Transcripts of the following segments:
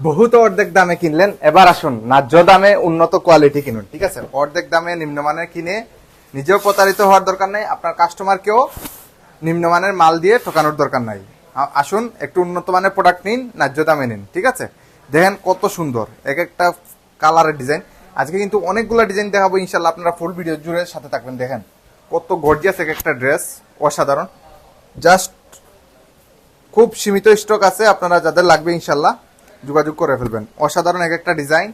বহুত অর্ধেক দামে কিনলেন, এবার আসুন ন্যায্য দামে উন্নত কোয়ালিটি কিনুন। ঠিক আছে, অর্ধেক দামে নিম্নমানের কিনে নিজেও প্রতারিত হওয়ার দরকার নাই, আপনার কাস্টমারকেও নিম্নমানের মাল দিয়ে ঠকানোর দরকার নাই। আসুন একটু উন্নত মানের প্রোডাক্ট নিন, ন্যায্য দামে নিন। ঠিক আছে, দেখেন কত সুন্দর এক একটা কালারের ডিজাইন। আজকে কিন্তু অনেকগুলো ডিজাইন দেখাবো ইনশাল্লাহ, আপনারা ফুল ভিডিও জুড়ে সাথে থাকবেন। দেখেন কত গর্জিয়াস এক একটা ড্রেস, অসাধারণ। জাস্ট খুব সীমিত স্টক আছে, আপনারা যাদের লাগবে ইনশাল্লাহ যোগাযোগ করে ফেলবেন। অসাধারণ এক একটা ডিজাইন,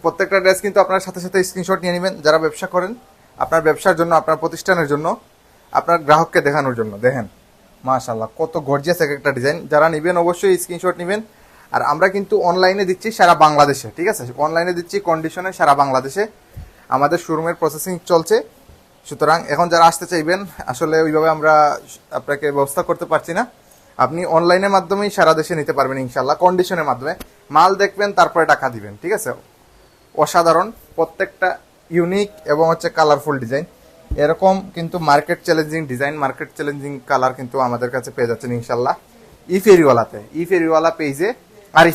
প্রত্যেকটা ড্রেস কিন্তু আপনার সাথে সাথে স্ক্রিনশট নিয়ে নেবেন। যারা ব্যবসা করেন, আপনার ব্যবসার জন্য, আপনার প্রতিষ্ঠানের জন্য, আপনার গ্রাহককে দেখানোর জন্য। দেখেন মাশাআল্লাহ কত গর্জিয়াস এক একটা ডিজাইন। যারা নেবেন অবশ্যই স্ক্রিনশট নেবেন। আর আমরা কিন্তু অনলাইনে দিচ্ছি সারা বাংলাদেশে। ঠিক আছে, অনলাইনে দিচ্ছি কন্ডিশনে সারা বাংলাদেশে, আমাদের শোরুমের প্রসেসিং চলছে। সুতরাং এখন যারা আসতে চাইবেন, আসলে ওইভাবে আমরা আপনাকে ব্যবস্থা করতে পারছি না। আপনি অনলাইনের মাধ্যমেই সারা দেশে নিতে পারবেন ইনশাল্লাহ, কন্ডিশনের মাধ্যমে। মাল দেখবেন তারপরে টাকা দিবেন। ঠিক আছে, অসাধারণ প্রত্যেকটা ইউনিক এবং কালারফুল ডিজাইন। এরকম কিন্তু market challenging design, market challenging colour কিন্তু আমাদের কাছে পেয়ে যাচ্ছেন ইনশাল্লাহ ফেরিওয়ালাতে, ফেরিওয়ালা পেজে। আর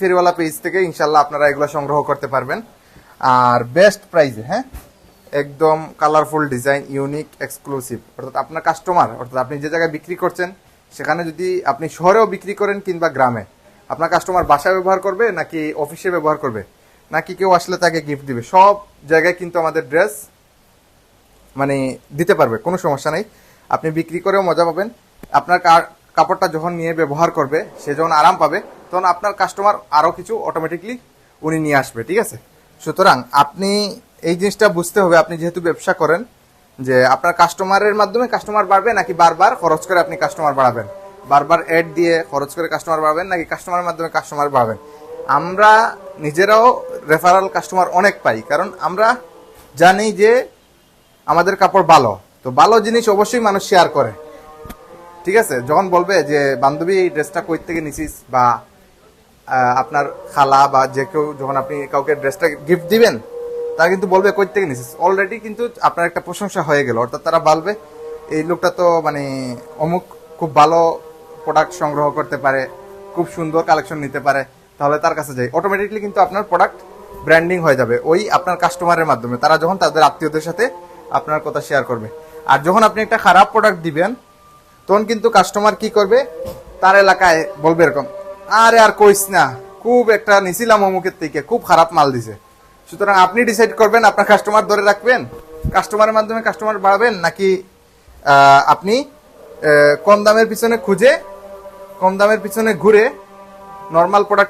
ফেরিওয়ালা পেজ থেকে ইনশাল্লাহ আপনারা এগুলো সংগ্রহ করতে পারবেন আর বেস্ট প্রাইজে। হ্যাঁ, একদম কালারফুল ডিজাইন, ইউনিক, এক্সক্লুসিভ। অর্থাৎ আপনার কাস্টমার, অর্থাৎ আপনি যে জায়গায় বিক্রি করছেন সেখানে যদি আপনি শহরেও বিক্রি করেন কিংবা গ্রামে, আপনার কাস্টমার বাসায় ব্যবহার করবে নাকি অফিসে ব্যবহার করবে নাকি কেউ আসলে তাকে গিফট দিবে, সব জায়গায় কিন্তু আমাদের ড্রেস দিতে পারবে, কোনো সমস্যা নেই। আপনি বিক্রি করেও মজা পাবেন, আপনার কাপড়টা যখন নিয়ে ব্যবহার করবে, সে যখন আরাম পাবে, তখন আপনার কাস্টমার আরও কিছু অটোমেটিকলি উনি নিয়ে আসবে। ঠিক আছে, সুতরাং আপনি এই জিনিসটা বুঝতে হবে, আপনি যেহেতু ব্যবসা করেন, যে আপনার কাস্টমারের মাধ্যমে কাস্টমার বাড়বে নাকি বারবার খরচ করে আপনি কাস্টমার বাড়াবেন, বারবার অ্যাড দিয়ে খরচ করে কাস্টমার বাড়াবেন নাকি কাস্টমারের মাধ্যমে কাস্টমার বাড়াবেন। আমরা নিজেরাও রেফারাল কাস্টমার অনেক পাই, কারণ আমরা জানি যে আমাদের কাপড় ভালো, তো ভালো জিনিস অবশ্যই মানুষ শেয়ার করে। ঠিক আছে, যখন বলবে যে বান্ধবী এই ড্রেসটা কই থেকে নিছিস, বা আপনার খালা বা যে কেউ, যখন আপনি কাউকে ড্রেসটা গিফট দিবেন, তারা কিন্তু বলবে কই থেকে নিছিস, অলরেডি কিন্তু আপনার একটা প্রশংসা হয়ে গেল। অর্থাৎ তারা বলবে এই লোকটা তো অমুক খুব ভালো প্রোডাক্ট সংগ্রহ করতে পারে, খুব সুন্দর কালেকশন নিতে পারে, তাহলে তার কাছে যাই। অটোমেটিকলি কিন্তু আপনার প্রোডাক্ট ব্র্যান্ডিং হয়ে যাবে ওই আপনার কাস্টমারের মাধ্যমে, তারা যখন তাদের আত্মীয়দের সাথে আপনার কথা শেয়ার করবে। আর যখন আপনি একটা খারাপ প্রোডাক্ট দিবেন, তখন কিন্তু কাস্টমার কি করবে, তার এলাকায় বলবে এরকম, আরে আর কইস না, খুব একটা নিছিলাম অমুকের থেকে, খুব খারাপ মাল দিছে। সুতরাং আপনি ডিসাইড করবেন আপনার কাস্টমার ধরে রাখবেন, কাস্টমারের মাধ্যমে কাস্টমার বাড়াবেন, নাকি আপনি কম দামের পিছনে ঘুরে নর্মাল প্রোডাক্ট